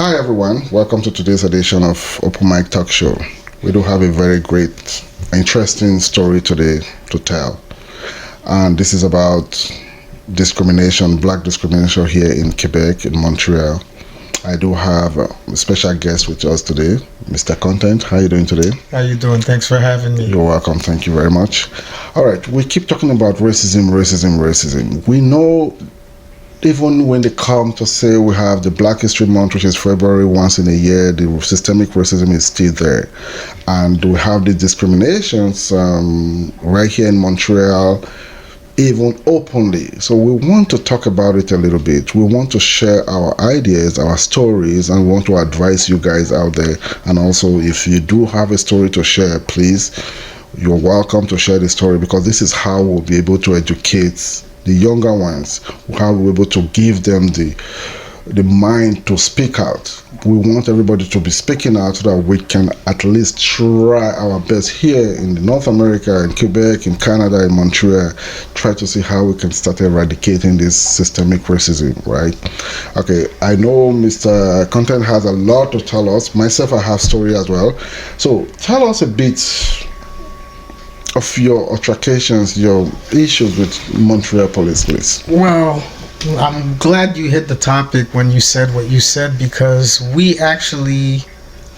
Hi everyone, welcome to today's edition of Open Mic Talk Show. We do have a very great, interesting story today to tell. And this is about discrimination, black discrimination here in Quebec, in Montreal. I do have a special guest with us today, Mr. Content. How are you doing today? How you doing? Thanks for having me. You're welcome. Thank you very much. All right, we keep talking about racism. We know even when they come to say we have the Black History Month, which is February once in a year, the systemic racism is still there. And we have the discriminations right here in Montreal, even openly. So we want to talk about it a little bit. We want to share our ideas, our stories, and we want to advise you guys out there. And also, if you do have a story to share, please, you're welcome to share the story, because this is how we'll be able to educate the younger ones, how we're able to give them the mind to speak out. We want everybody to be speaking out so that we can at least try our best here in North America, in Quebec, in Canada, in Montreal, try to see how we can start eradicating this systemic racism, right? Okay, I know Mr. Content has a lot to tell us. Myself, I have story as well. So tell us a bit of your altercations, your issues with Montreal police, please. Well, I'm glad you hit the topic when you said what you said, because we actually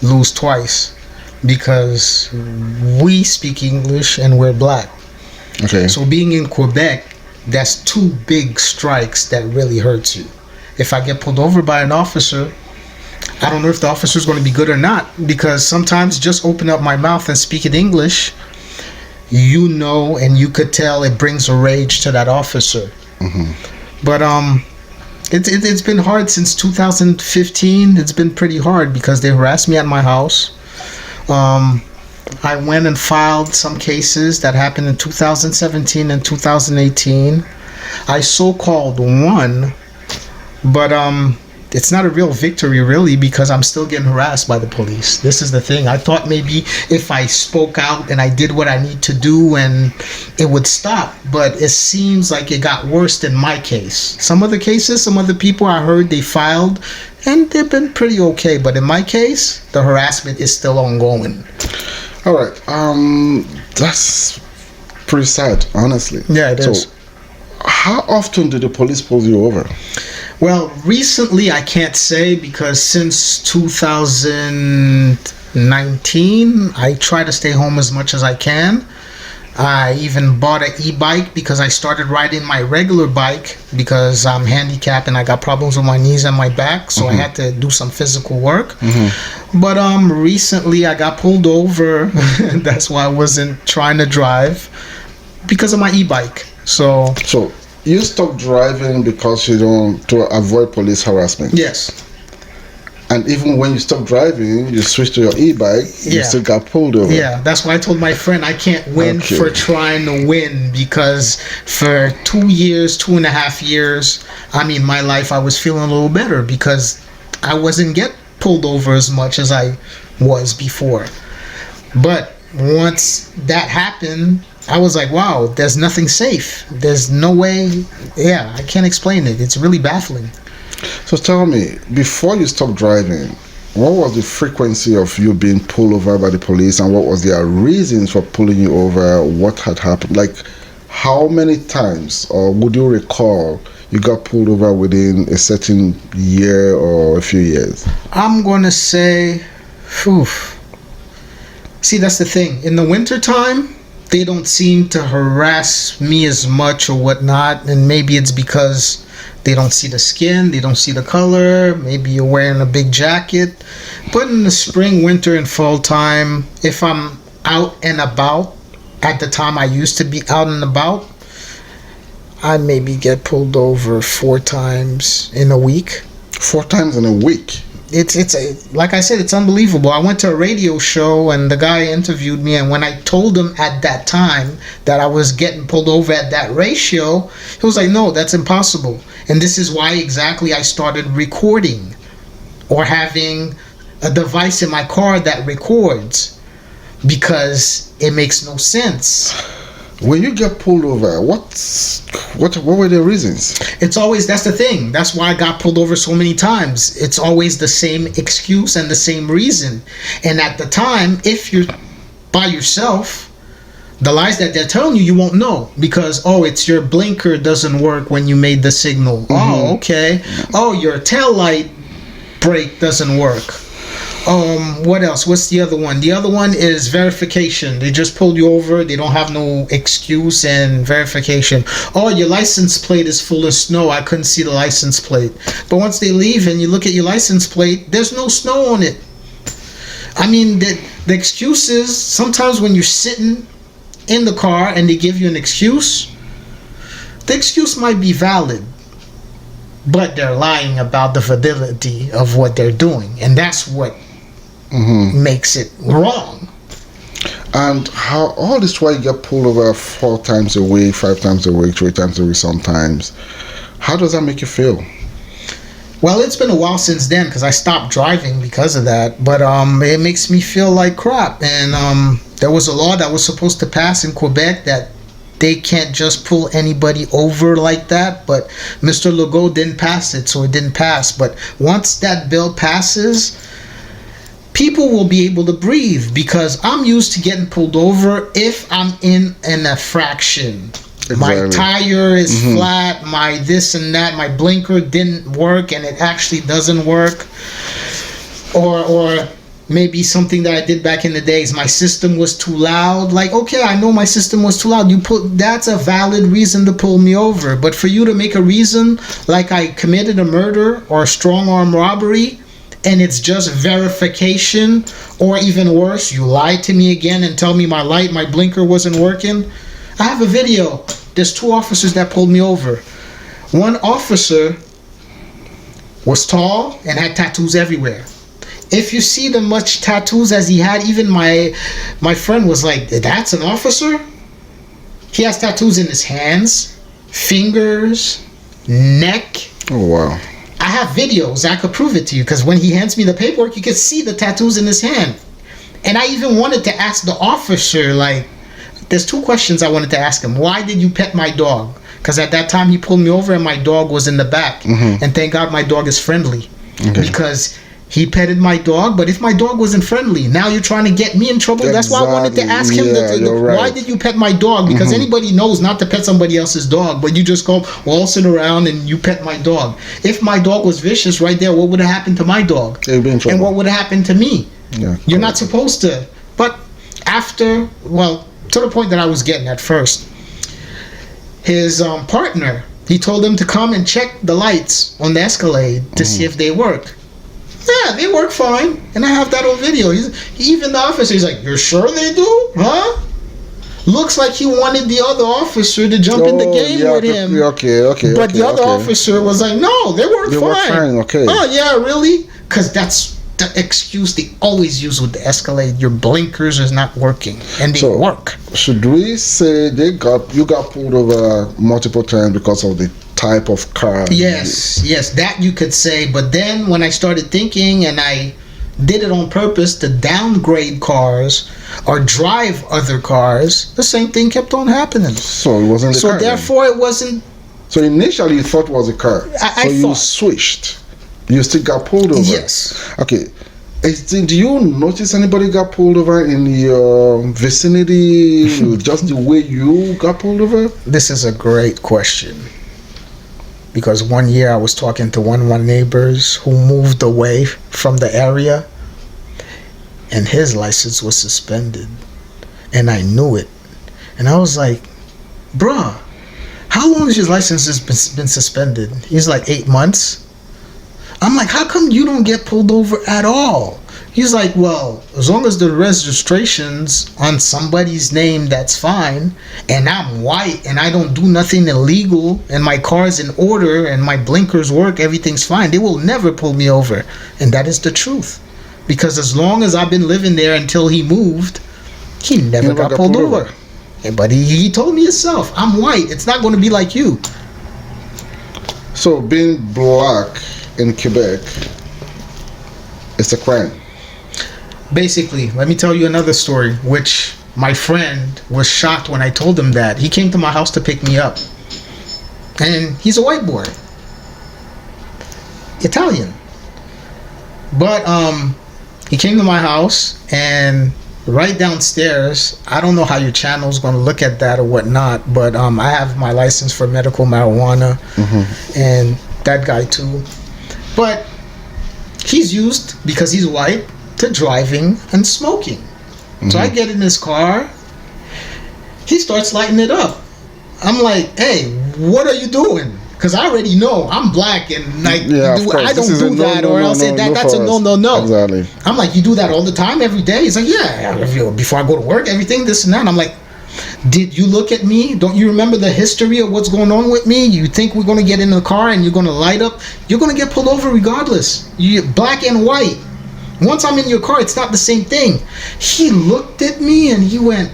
lose twice, because we speak English and we're black. Okay. So being in Quebec, that's two big strikes that really hurts you. If I get pulled over by an officer, I don't know if the officer is going to be good or not, because sometimes just open up my mouth and speak in English, you know, and you could tell it brings a rage to that officer. Mm-hmm. But it's been hard since 2015. It's been pretty hard because they harassed me at my house. I went and filed some cases that happened in 2017 and 2018. I so-called won, but it's not a real victory, really, because I'm still getting harassed by the police. This is the thing. I thought maybe if I spoke out and I did what I need to do, and it would stop. But it seems like it got worse than my case. Some other cases, some other people I heard they filed, and they've been pretty okay. But in my case, the harassment is still ongoing. All right. That's pretty sad, honestly. Yeah, it is. How often do the police pull you over? Well, recently I can't say, because since 2019 I try to stay home as much as I can. I even bought an e-bike because I started riding my regular bike because I'm handicapped and I got problems with my knees and my back, so I had to do some physical work. But recently I got pulled over. That's why I wasn't trying to drive, because of my e-bike. So you stopped driving because to avoid police harassment? Yes. And even when you stopped driving, you switched to your e-bike, you still got pulled over. Yeah, that's why I told my friend I can't win for trying to win, because for 2.5 years, my life, I was feeling a little better because I wasn't get pulled over as much as I was before. But once that happened, I was like, wow, there's nothing safe. There's no way. Yeah, I can't explain it. It's really baffling. So tell me, before you stopped driving, what was the frequency of you being pulled over by the police, and what was their reasons for pulling you over? What had happened? Like, how many times, or would you recall, you got pulled over within a certain year or a few years? I'm going to say, see, that's the thing. In the wintertime, they don't seem to harass me as much or whatnot, and maybe it's because they don't see the skin, they don't see the color, maybe you're wearing a big jacket. But in the spring, winter, and fall time, if I'm out and about, at the time I used to be out and about, I maybe get pulled over 4 times in a week. 4 times in a week? It's like I said, it's unbelievable. I went to a radio show and the guy interviewed me, and when I told him at that time that I was getting pulled over at that ratio, he was like, no, that's impossible. And this is why exactly I started recording, or having a device in my car that records, because it makes no sense. When you get pulled over, what were the reasons? It's always, that's the thing. That's why I got pulled over so many times. It's always the same excuse and the same reason. And at the time, if you're by yourself, the lies that they're telling you, you won't know, because it's your blinker doesn't work when you made the signal. Mm-hmm. Oh, okay. Oh, your tail light brake doesn't work. What else? What's the other one? The other one is verification. They just pulled you over. They don't have no excuse and verification. Oh, your license plate is full of snow. I couldn't see the license plate. But once they leave and you look at your license plate, there's no snow on it. I mean, the excuse is, sometimes when you're sitting in the car and they give you an excuse, the excuse might be valid, but they're lying about the validity of what they're doing, and that's what makes it wrong. And how all this while you get pulled over 4 times a week, 5 times a week, 3 times a week sometimes, how does that make you feel? Well, it's been a while since then, because I stopped driving because of that, but it makes me feel like crap. And there was a law that was supposed to pass in Quebec that they can't just pull anybody over like that, but Mr. Legault didn't pass it, so it didn't pass. But once that bill passes, people will be able to breathe, because I'm used to getting pulled over if I'm in an infraction. Exactly. My tire is flat, my this and that, my blinker didn't work and it actually doesn't work. Or maybe something that I did back in the days, my system was too loud. Like, okay, I know my system was too loud. That's a valid reason to pull me over. But for you to make a reason like I committed a murder or a strong arm robbery, and it's just verification, or even worse, you lied to me again and tell me my blinker wasn't working. I have a video. There's 2 officers that pulled me over. One officer was tall and had tattoos everywhere. If you see the much tattoos as he had, even my friend was like, that's an officer? He has tattoos in his hands, fingers, neck. Oh, wow. I have videos. I could prove it to you, because when he hands me the paperwork, you can see the tattoos in his hand. And I even wanted to ask the officer, like, there's 2 questions I wanted to ask him. Why did you pet my dog? Because at that time he pulled me over and my dog was in the back. And thank God my dog is friendly. Because he petted my dog, but if my dog wasn't friendly, now you're trying to get me in trouble. Exactly. That's why I wanted to ask him, right. Why did you pet my dog? Because anybody knows not to pet somebody else's dog, but you just go waltzing around and you pet my dog. If my dog was vicious right there, what would have happened to my dog? And what would have happened to me? Yeah, you're not supposed to. But after, to the point that I was getting at first, his partner, he told him to come and check the lights on the Escalade to see if they work. Yeah, they work fine, and I have that on video. Even the officer, he's like, "You're sure they do, huh?" Looks like he wanted the other officer to jump in the game with him. But the other officer was like, "No, they work fine." Okay. Oh yeah, really? Because that's the excuse they always use with the Escalade. Your blinkers is not working, and they work. Should we say you got pulled over multiple times because of the type of car? Yes, that you could say. But then when I started thinking, and I did it on purpose to downgrade cars or drive other cars, the same thing kept on happening. So it wasn't the car. So therefore it wasn't. So initially you thought it was a car. I you switched. You still got pulled over. Yes. Okay. Do you notice anybody got pulled over in your vicinity just the way you got pulled over? This is a great question. Because one year I was talking to one of my neighbors who moved away from the area, and his license was suspended. And I knew it. And I was like, bruh, how long has your license been suspended? He's like, 8 months. I'm like, how come you don't get pulled over at all? He's like, well, as long as the registration's on somebody's name, that's fine. And I'm white and I don't do nothing illegal and my car's in order and my blinkers work, everything's fine. They will never pull me over. And that is the truth. Because as long as I've been living there until he moved, he never got pulled over. But he told me himself, I'm white. It's not going to be like you. So being black in Quebec, it's a crime. Basically, let me tell you another story, which my friend was shocked when I told him that. He came to my house to pick me up. And he's a white boy. Italian. But he came to my house, and right downstairs, I don't know how your channel's going to look at that or whatnot, but I have my license for medical marijuana, and that guy too. But he's used, because he's white, to driving and smoking. So I get in his car, he starts lighting it up. I'm like, hey, what are you doing? Because I already know I'm black, and like, I don't do that, or else that's a no. Exactly. I'm like, you do that all the time, every day? He's like, yeah, before I go to work, everything, this and that. And I'm like, did you look at me? Don't you remember the history of what's going on with me? You think we're going to get in the car and you're going to light up? You're going to get pulled over regardless. You're black and white. Once I'm in your car, it's not the same thing. He looked at me and he went,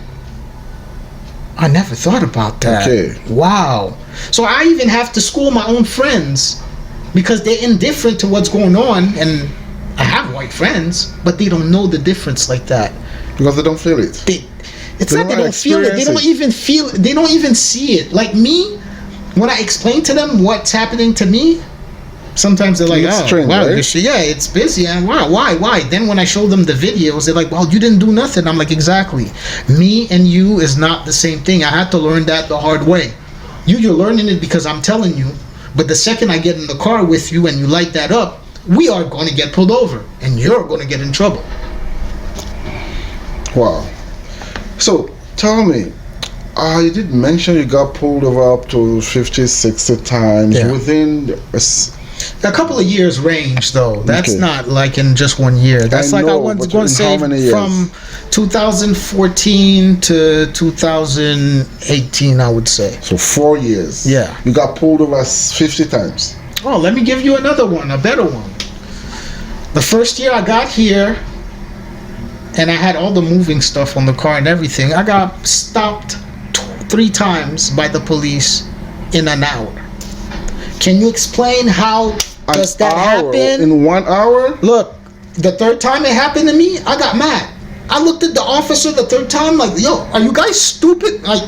I never thought about that. Okay. Wow. So I even have to school my own friends because they're indifferent to what's going on, and I have white friends, but they don't know the difference like that. Because they don't feel it. It's not they don't feel it. They don't even feel it. They don't even see it. Like me, when I explain to them what's happening to me, sometimes they're like, oh, strange, wow, right? yeah, it's busy. And wow, why? Then when I show them the videos, they're like, well, you didn't do nothing. I'm like, exactly. Me and you is not the same thing. I had to learn that the hard way. You're learning it because I'm telling you. But the second I get in the car with you and you light that up, we are going to get pulled over. And you're going to get in trouble. Wow. So, tell me, you did mention you got pulled over up to 50, 60 times within a couple of years range, though. That's not like in just 1 year. That's I was going to say from 2014 to 2018, I would say. So 4 years. Yeah. You got pulled over 50 times. Oh, let me give you another one, a better one. The first year I got here, and I had all the moving stuff on the car and everything, I got stopped 3 times by the police in an hour. Can you explain how does that happen? In 1 hour? Look, the third time it happened to me, I got mad. I looked at the officer the third time like, yo, are you guys stupid? Like,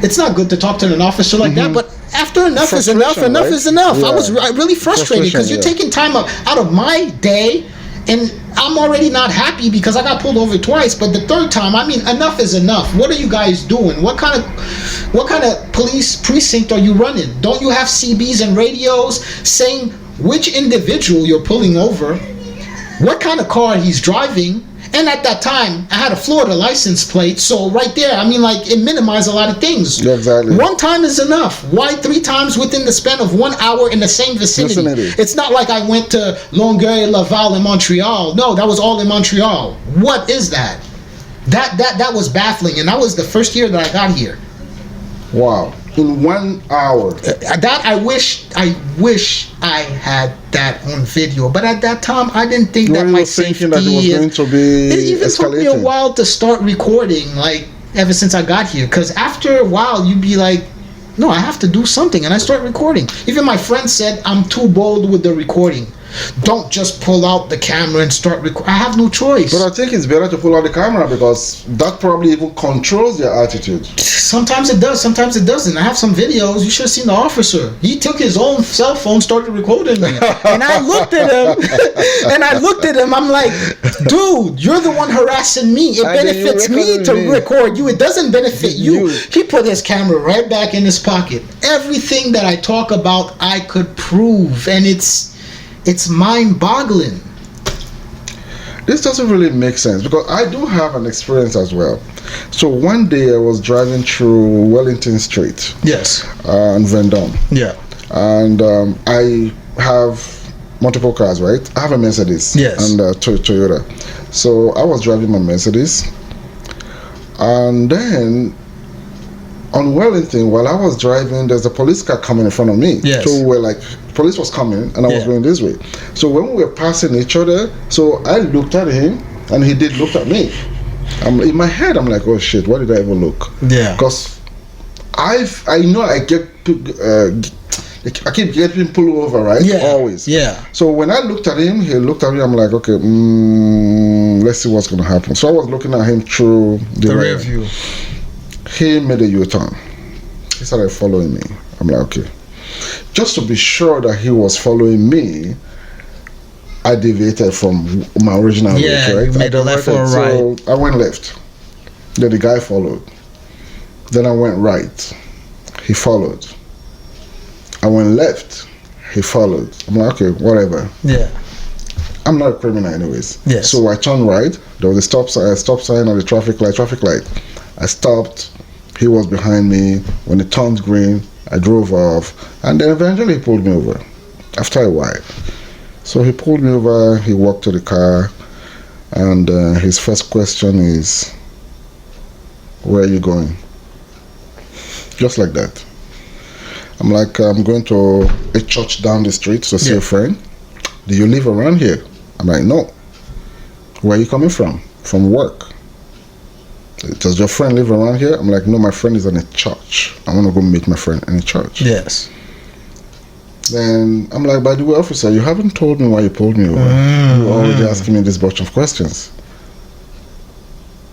it's not good to talk to an officer like that, but after enough is enough, enough is enough. Yeah. I was really frustrated because you're taking time out of my day, and I'm already not happy because I got pulled over twice. But the third time, I mean, enough is enough. What are you guys doing? What kind of police precinct are you running? Don't you have CBs and radios saying which individual you're pulling over, what kind of car he's driving? And at that time, I had a Florida license plate, so right there, I mean, like, it minimized a lot of things. Yeah, exactly. 1 time is enough. Why 3 times within the span of 1 hour in the same vicinity? It's not like I went to Longueuil, Laval, and Montreal. No, that was all in Montreal. What is that? That was baffling, and that was the first year that I got here. Wow. In 1 hour. That I wish I had that on video, but at that time I didn't think that my safety that it was going to be it even took me a while to start recording, like ever since I got here, because after a while you'd be like, no, I have to do something, and I start recording. Even my friend said I'm too bold with the recording. Don't just pull out the camera and start recording. I have no choice. But I think it's better to pull out the camera because that probably even controls your attitude. Sometimes it does, sometimes it doesn't. I have some videos. You should have seen the officer. He took his own cell phone, started recording me. And I looked at him, I'm like, dude, you're the one harassing me. It benefits me to record you. It doesn't benefit you. He put his camera right back in his pocket. Everything that I talk about, I could prove. And it's mind-boggling. This doesn't really make sense because I do have an experience as well. So one day I was driving through Wellington Street. Yes. In Vendôme. Yeah. And I have multiple cars, right? I have a Mercedes. Yes. And a Toyota. So I was driving my Mercedes. And then on Wellington, while I was driving, there's a police car coming in front of me. Yes. So we're like, police was coming, and I was going this way. So when we were passing each other, so I looked at him, and he did look at me. In my head, I'm like, oh shit, why did I ever look? Yeah. Because I know I keep getting pulled over, right? Yeah. Always. Yeah. So when I looked at him, he looked at me. I'm like, okay, let's see what's going to happen. So I was looking at him through the rear view. He made a U-turn. He started following me. I'm like, okay. Just to be sure that he was following me, I deviated from my original route, right? You made a left or a right. So I went left. Then the guy followed. Then I went right. He followed. I went left. He followed. I'm like, okay, whatever. Yeah. I'm not a criminal anyways. Yes. So I turned right. There was a stop sign on the traffic light. I stopped. He was behind me. When it turned green, I drove off. And then eventually he pulled me over. After a while. So he pulled me over. He walked to the car. And his first question is, where are you going? Just like that. I'm like, I'm going to a church down the street to see a friend. Do you live around here? I'm like, no. Where are you coming from? From work. Does your friend live around here? I'm like, no, my friend is in a church. I want to go meet my friend in a church. Yes. Then I'm like, by the way, officer, you haven't told me why you pulled me over. You're already asking me this bunch of questions.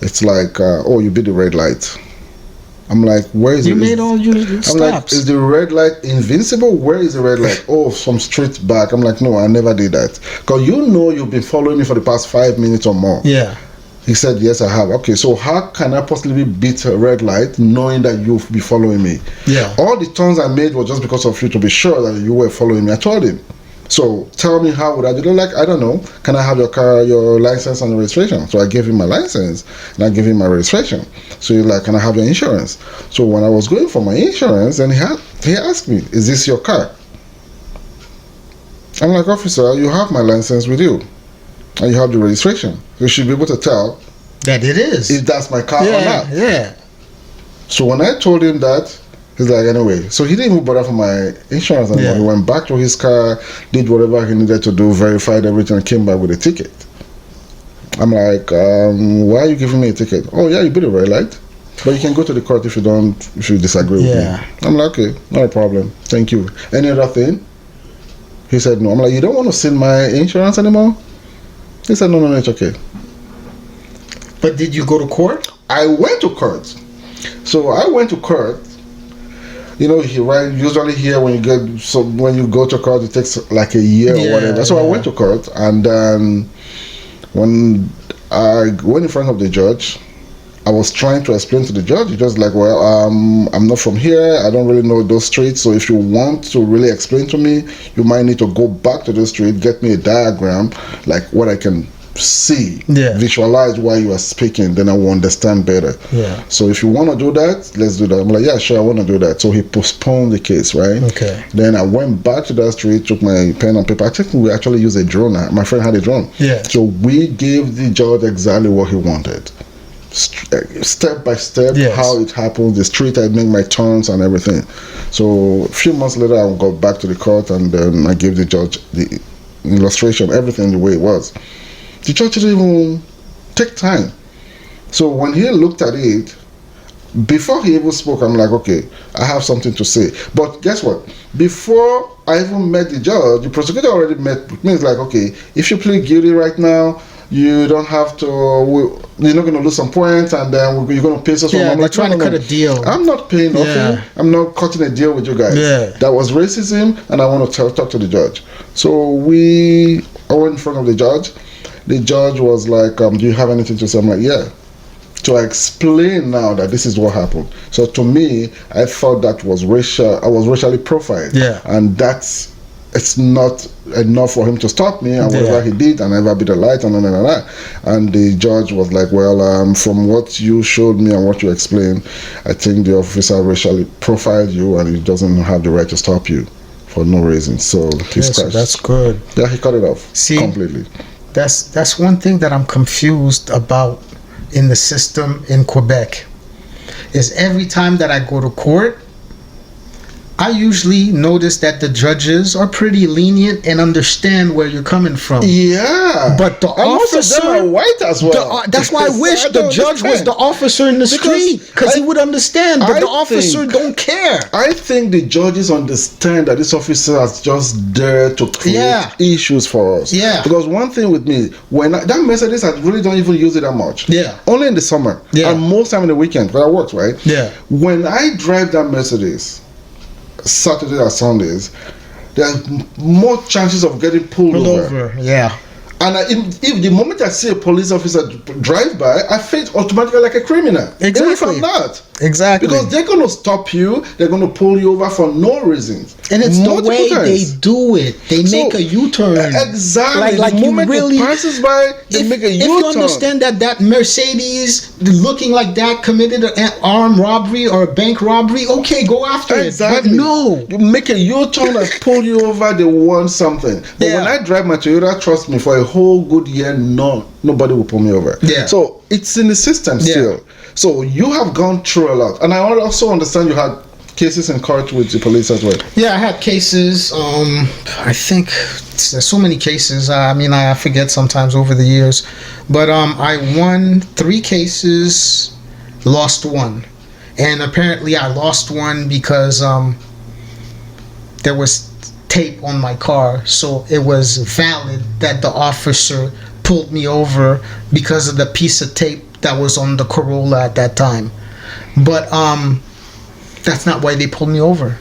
It's like, oh, you beat the red light. I'm like, where is it? You made all your stops. I'm like, is the red light invincible? Where is the red light? Oh, some street back. I'm like, no, I never did that. Because you know you've been following me for the past 5 minutes or more. Yeah. He said, yes, I have. Okay, so how can I possibly beat a red light knowing that you'll be following me? Yeah. All the turns I made were just because of you to be sure that you were following me. I told him. So tell me, how would I do it? Like, I don't know. Can I have your license and registration? So I gave him my license and I gave him my registration. So he's like, can I have your insurance? So when I was going for my insurance, and he asked me, is this your car? I'm like, officer, you have my license with you. And you have the registration. You should be able to tell that it is. If that's my car or not. Yeah. So when I told him that, he's like, anyway. So he didn't even bother for my insurance anymore. He went back to his car, did whatever he needed to do, verified everything, and came back with a ticket. I'm like, why are you giving me a ticket? Oh yeah, you beat a red light. But you can go to the court if you disagree with me. I'm like, okay, not a problem. Thank you. Any other thing? He said no. I'm like, you don't want to send my insurance anymore? He said, no, it's okay. But did you go to court? I went to court. So I went to court. You know, usually here when you go to court, it takes like a year or whatever. So I went to court, and when I went in front of the judge, I was trying to explain to the judge. He just like, well, I'm not from here. I don't really know those streets. So if you want to really explain to me, you might need to go back to the street, get me a diagram, like what I can see, visualize why you are speaking, then I will understand better. So if you want to do that, let's do that. I'm like, yeah, sure, I want to do that. So he postponed the case, right? Okay. Then I went back to that street, took my pen and paper. I think we actually used a drone. My friend had a drone. So we gave the judge exactly what he wanted, step by step, how it happened, the street I make my turns and everything. So a few months later, I got back to the court, and then I gave the judge the illustration, everything the way it was. The judge didn't even take time. So when he looked at it, before he even spoke, I'm like, okay, I have something to say. But guess what? Before I even met the judge, the prosecutor already met me. It's like, okay, if you plead guilty right now, you don't have to, you're not going to lose some points, and then you're going to pay us. Yeah, they're trying to cut a deal. I'm not paying nothing. I'm not cutting a deal with you guys. That was racism, and I want to talk to the judge. So I went in front of the judge. The judge was like, do you have anything to say? I'm like, yeah. So I explain now that this is what happened. So to me, I thought that was racial. I was racially profiled. And it's not enough for him to stop me and whatever he did, and never beat the light and that. And the judge was like, well, from what you showed me and what you explained, I think the officer racially profiled you, and he doesn't have the right to stop you for no reason. So he's crashed. That's good. Yeah, he cut it off completely. That's one thing that I'm confused about in the system in Quebec, is every time that I go to court, I usually notice that the judges are pretty lenient and understand where you're coming from. Yeah. But the and officer, most of them are white as well. that's why I wish the judge was the officer in the street, because he would understand. But the officer don't care. I think the judges understand that this officer is just there to create issues for us. Yeah. Because one thing with me, when that Mercedes, I really don't even use it that much. Yeah. Only in the summer. Yeah. And most time in the weekend, because I work, right? Yeah. When I drive that Mercedes, Saturday or Sundays, there's more chances of getting pulled over. Yeah. And if the moment I see a police officer drive by, I feel automatically like a criminal. Exactly. Even if I'm not. Exactly. Because they're going to stop you, they're going to pull you over for no reason. And it's the way they do it. They make a U-turn. Exactly. Like the moment really, it passes by, they make a U-turn. If you understand that Mercedes looking like that committed an armed robbery or a bank robbery, okay, go after it. But no. You make a U-turn and pull you over, they want something. But when I drive my Toyota, trust me, for a whole good year, nobody will pull me over. Yeah. So it's in the system still. So you have gone through a lot. And I also understand you had cases in court with the police as well. Yeah, I had cases. I think there's so many cases. I mean, I forget sometimes over the years. But I won 3 cases, lost 1. And apparently I lost one because there was tape on my car. So it was valid that the officer pulled me over because of the piece of tape that was on the Corolla at that time. But that's not why they pulled me over.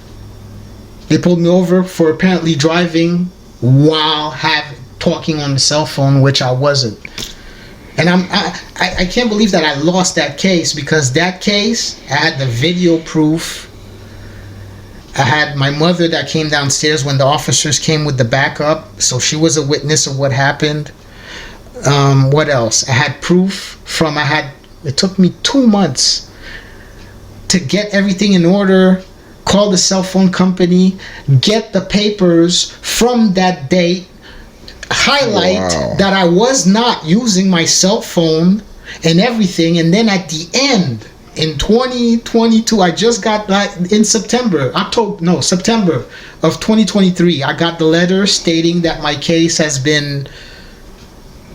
They pulled me over for apparently driving while talking on the cell phone, which I wasn't. And I can't believe that I lost that case, because that case, I had the video proof. I had my mother that came downstairs when the officers came with the backup, so she was a witness of what happened. What else? I had proof from, it took me 2 months to get everything in order, call the cell phone company, get the papers from that date, highlight that I was not using my cell phone and everything. And then at the end, in 2022, I just got that in September of 2023, I got the letter stating that my case has been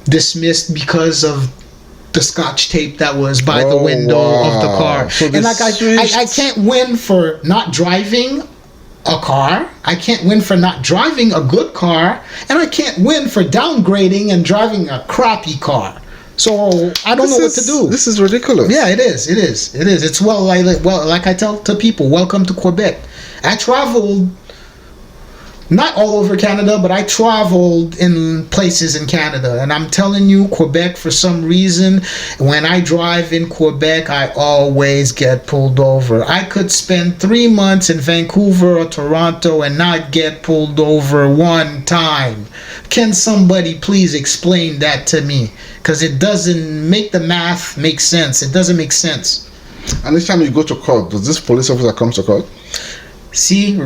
dismissed because of the scotch tape that was by the window of the car. So and like I can't win for not driving a car, I can't win for not driving a good car, and I can't win for downgrading and driving a crappy car. So I don't know what to do. This is ridiculous. Yeah, it is. It's like I tell to people, welcome to Quebec. I traveled not all over Canada, but I traveled in places in Canada. And I'm telling you, Quebec, for some reason, when I drive in Quebec, I always get pulled over. I could spend 3 months in Vancouver or Toronto and not get pulled over one time. Can somebody please explain that to me? Because it doesn't make the math make sense. It doesn't make sense. And each time you go to court, does this police officer come to court? See,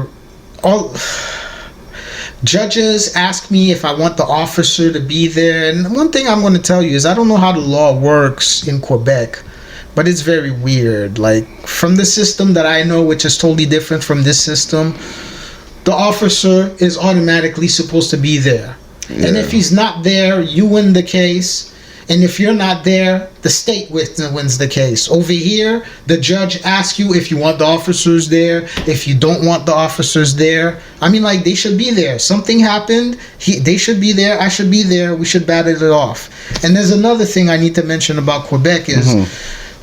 judges ask me if I want the officer to be there. And one thing I'm going to tell you is I don't know how the law works in Quebec, but it's very weird. Like, from the system that I know, which is totally different from this system, the officer is automatically supposed to be there. Yeah. And if he's not there, you win the case. And if you're not there, the state wins the case. Over here, the judge asks you if you want the officers there, if you don't want the officers there. I mean, like, they should be there. Something happened. They should be there. I should be there. We should battle it off. And there's another thing I need to mention about Quebec is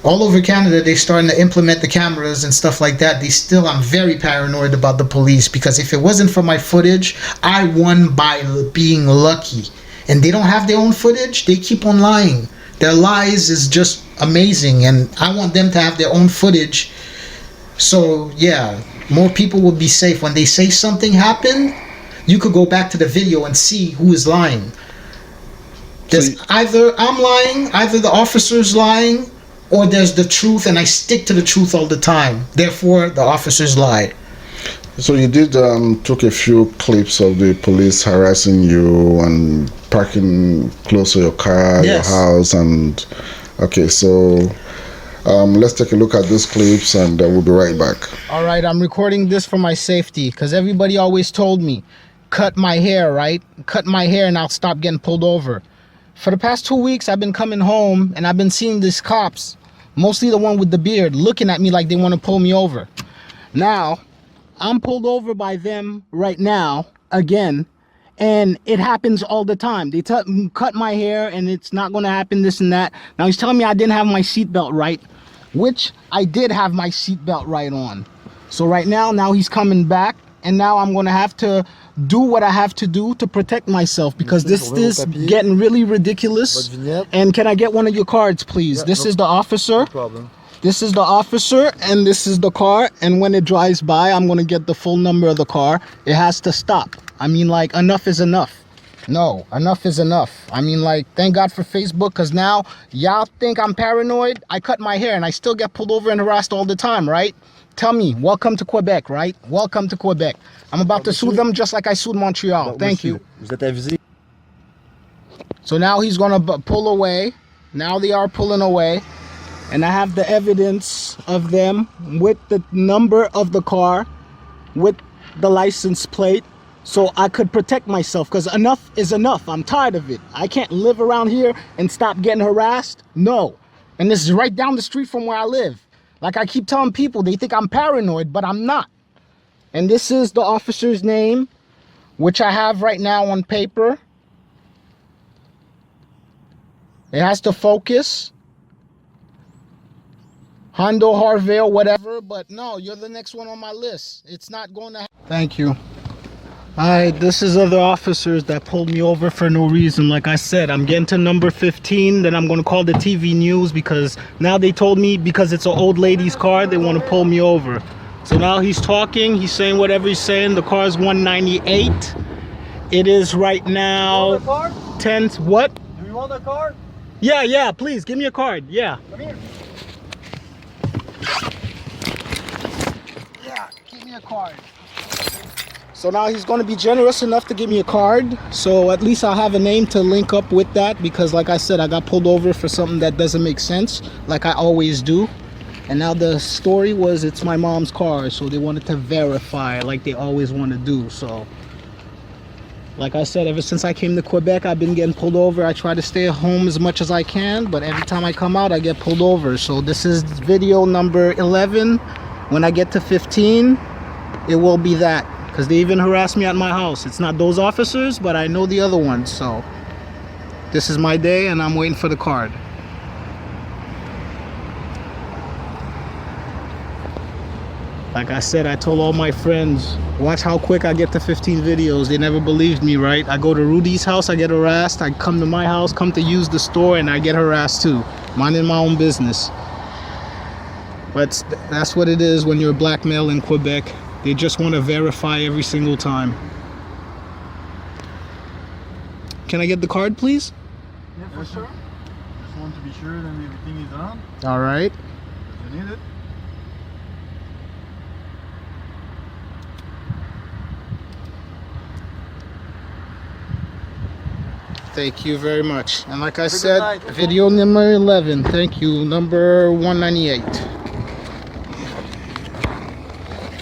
all over Canada, they're starting to implement the cameras and stuff like that. I'm very paranoid about the police, because if it wasn't for my footage, I won by being lucky. And they don't have their own footage. They keep on lying. Their lies is just amazing, and I want them to have their own footage. So yeah, more people will be safe. When they say something happened, you could go back to the video and see who is lying. There's either I'm lying, either the officer's lying, or there's the truth, and I stick to the truth all the time. Therefore, the officers lie. So you did took a few clips of the police harassing you and parking close to your car, your house, and okay. So Let's take a look at those clips and we'll be right back. All right, I'm recording this for my safety because everybody always told me, cut my hair, right? Cut my hair and I'll stop getting pulled over. For the past 2 weeks, I've been coming home and I've been seeing these cops, mostly the one with the beard, looking at me like they want to pull me over. Now, I'm pulled over by them right now, again, and it happens all the time. They cut my hair and it's not going to happen, this and that. Now, he's telling me I didn't have my seatbelt right, which I did have my seatbelt right on. So right now he's coming back, and now I'm going to have to do what I have to do to protect myself because this is getting really ridiculous. And can I get one of your cards, please? Yeah, this is the officer. No problem. This is the officer and this is the car, and when it drives by, I'm going to get the full number of the car. It has to stop. I mean, like, enough is enough. No, enough is enough. I mean, like, thank God for Facebook, because now y'all think I'm paranoid. I cut my hair and I still get pulled over and harassed all the time, right? Tell me, welcome to Quebec, right? Welcome to Quebec. I'm about to sue them just like I sued Montreal. Thank you. So now he's going to pull away. Now they are pulling away. And I have the evidence of them with the number of the car, with the license plate, so I could protect myself, because enough is enough. I'm tired of it. I can't live around here and stop getting harassed. No. And this is right down the street from where I live. Like I keep telling people, they think I'm paranoid, but I'm not. And this is the officer's name, which I have right now on paper. It has to focus. Hondo, Harville, whatever, but no, you're the next one on my list. It's not going to happen. Thank you. Alright, this is other officers that pulled me over for no reason. Like I said, I'm getting to number 15, then I'm going to call the TV news because now they told me because it's an old lady's car, they want to pull me over. So now he's talking, he's saying whatever he's saying. The car is 198. It is right now 10. What? Do you want a card? Yeah, please, give me a card. Yeah. Come here. Yeah, give me a card. So now he's going to be generous enough to give me a card. So at least I'll have a name to link up with that, because like I said, I got pulled over for something that doesn't make sense, like I always do. And now the story was it's my mom's car, so they wanted to verify like they always want to do. So like I said, ever since I came to Quebec, I've been getting pulled over. I try to stay at home as much as I can, but every time I come out, I get pulled over. So this is video number 11. When I get to 15, it will be that, because they even harassed me at my house. It's not those officers, but I know the other ones. So this is my day, and I'm waiting for the card. Like I said, I told all my friends, watch how quick I get to 15 videos. They never believed me, right? I go to Rudy's house, I get harassed. I come to my house, come to use the store, and I get harassed too. Minding my own business. But that's what it is when you're a black male in Quebec. They just want to verify every single time. Can I get the card, please? Yeah, for sure. Just want to be sure that everything is on. All right. You need it. Thank you very much. And like I said, video number 11. Thank you. Number 198.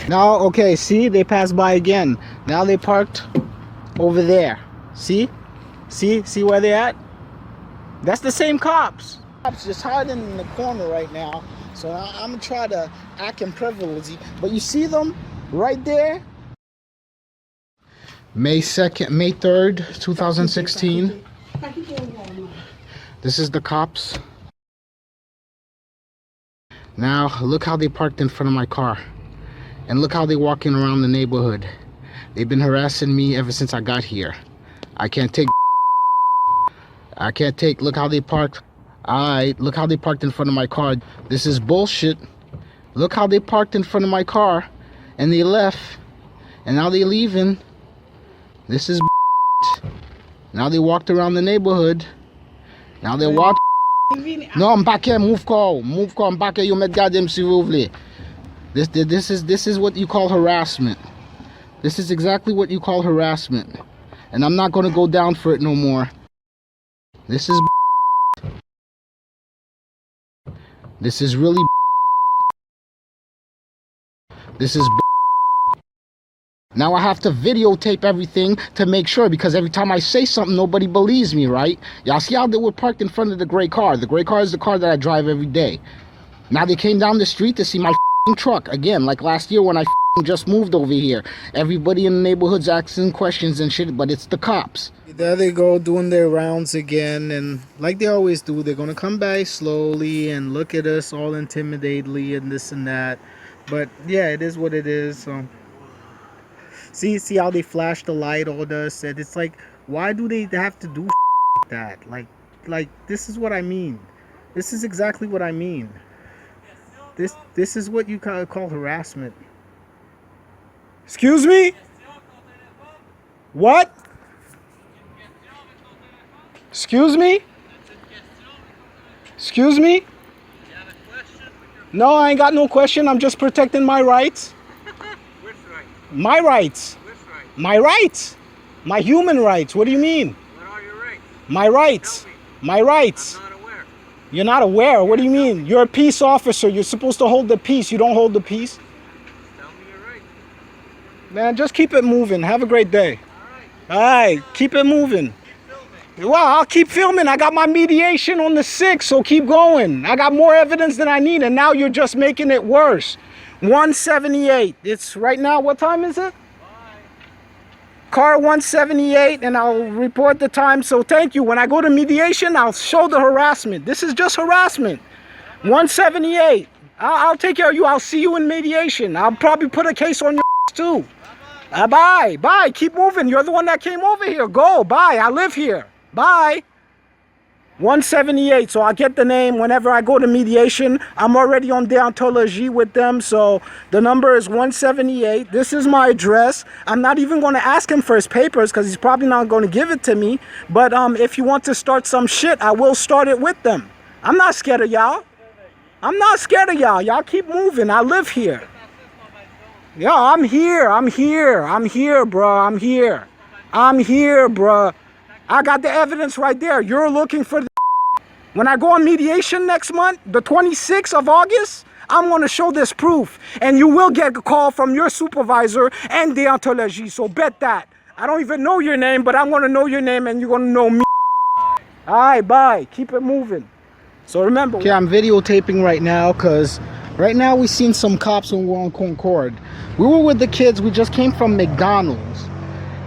Now, okay, see, they passed by again. Now they parked over there. See where they at? That's the same cops. Cops just hiding in the corner right now. So I'm gonna try to act in privilege. But you see them right there? May 2nd, May 3rd, 2016. This is the cops. Now, look how they parked in front of my car. And look how they're walking around the neighborhood. They've been harassing me ever since I got here. I can't take, look how they parked. Alright, look how they parked in front of my car. This is bullshit. Look how they parked in front of my car. And they left. And now they're leaving. This is now they walked around the neighborhood. Now they walk. No, I'm back here. Move call. I'm back here. You met goddamn s'il vous plaît. This is what you call harassment. This is exactly what you call harassment. And I'm not gonna go down for it no more. This is This is really this is now I have to videotape everything to make sure, because every time I say something, nobody believes me, right? Y'all see how they were parked in front of the gray car? The gray car is the car that I drive every day. Now they came down the street to see my truck again, like last year when I just moved over here. Everybody in the neighborhood's asking questions and shit, but it's the cops. There they go, doing their rounds again, and like they always do, they're gonna come by slowly and look at us all intimidatedly and this and that. But yeah, it is what it is. So see how they flash the light on us, and it's like, why do they have to do like that? Like this is what I mean. This is exactly what I mean. This is what you call harassment. Excuse me? What? Excuse me? Excuse me? No, I ain't got no question. I'm just protecting my rights. Which right? My rights. Which right? My rights. My human rights. What do you mean? What are your rights? My rights. My rights. I'm not aware. You're not aware? What do you mean? You're a peace officer. You're supposed to hold the peace. You don't hold the peace? Tell me your rights. Man, just keep it moving. Have a great day. All right. All right, keep it moving. Well, I'll keep filming. I got my mediation on the 6th, so keep going. I got more evidence than I need, and now you're just making it worse. 178. It's right now, what time is it? Car 178, and I'll report the time. So thank you. When I go to mediation, I'll show the harassment. This is just harassment. 178. I'll take care of you. I'll see you in mediation. I'll probably put a case on your too. Bye. Bye. Keep moving. You're the one that came over here. Go. Bye. I live here. Bye. 178. So I'll get the name whenever I go to mediation. I'm already on deontology with them. So the number is 178. This is my address. I'm not even going to ask him for his papers because he's probably not going to give it to me. But if you want to start some shit, I will start it with them. I'm not scared of y'all. I'm not scared of y'all. Y'all keep moving. I live here. Yeah, I'm here, bro. I'm here, bro. I got the evidence right there. You're looking for the when I go on mediation next month, the 26th of August, I'm going to show this proof. And you will get a call from your supervisor and deontology. So bet that. I don't even know your name, but I'm going to know your name and you're going to know me. All right, bye. Keep it moving. So remember. Okay, I'm videotaping right now because right now we seen some cops when we're on Concord. We were with the kids. We just came from McDonald's.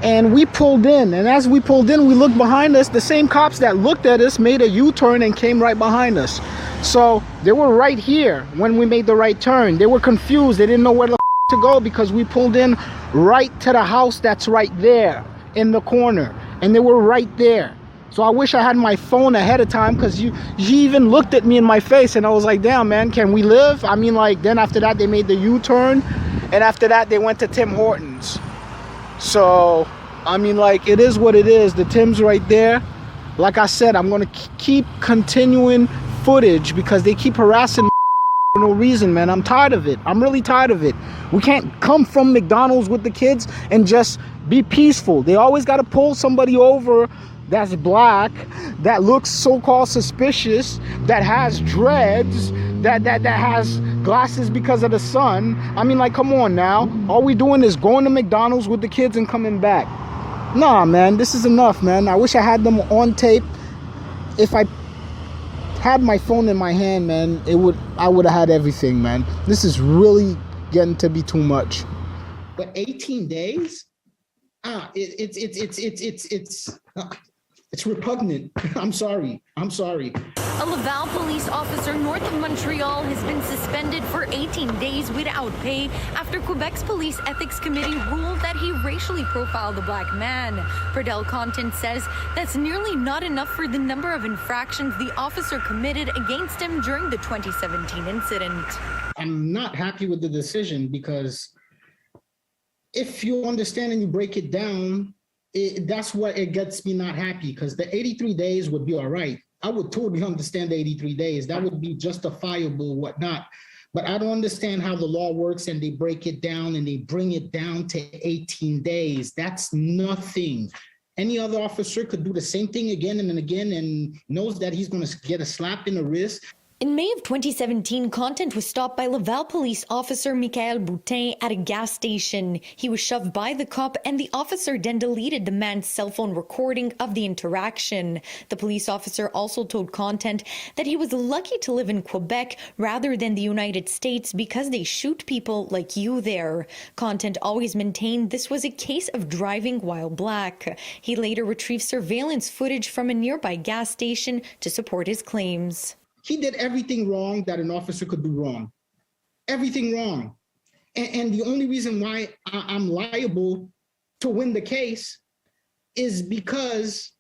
And we pulled in. And as we pulled in, we looked behind us. The same cops that looked at us made a U-turn and came right behind us. So they were right here when we made the right turn. They were confused. They didn't know where the to go because we pulled in right to the house that's right there in the corner. And they were right there. So I wish I had my phone ahead of time because he even looked at me in my face and I was like, damn, man, can we live? I mean, like, then after that, they made the U-turn. And after that, they went to Tim Hortons. So, I mean, like, it is what it is. The Tim's right there. Like I said, I'm going to keep continuing footage because they keep harassing me for no reason, man. I'm tired of it. I'm really tired of it. We can't come from McDonald's with the kids and just be peaceful. They always got to pull somebody over that's black, that looks so-called suspicious, that has dreads, that has glasses because of the sun. I mean, like, come on now. All we doing is going to McDonald's with the kids and coming back. Nah, man, this is enough, man. I wish I had them on tape. If I had my phone in my hand, man, I would have had everything, man. This is really getting to be too much. But 18 days? It's repugnant. I'm sorry. A Laval police officer north of Montreal has been suspended for 18 days without pay after Quebec's Police Ethics Committee ruled that he racially profiled a black man. Perdel Content says that's nearly not enough for the number of infractions the officer committed against him during the 2017 incident. I'm not happy with the decision because if you understand and you break it down, that's what it gets me not happy, because the 83 days would be all right. I would totally understand the 83 days. That would be justifiable, whatnot. But I don't understand how the law works and they break it down and they bring it down to 18 days. That's nothing. Any other officer could do the same thing again and again and knows that he's going to get a slap in the wrist. In May of 2017, content was stopped by Laval police officer Boutin at a gas station. He was shoved by the cop and the officer then deleted the man's cell phone recording of the interaction. The police officer also told content that he was lucky to live in Quebec rather than the United States because they shoot people like you there. Content always maintained this was a case of driving while black. He later retrieved surveillance footage from a nearby gas station to support his claims. He did everything wrong that an officer could do wrong. Everything wrong. And the only reason why I'm liable to win the case is because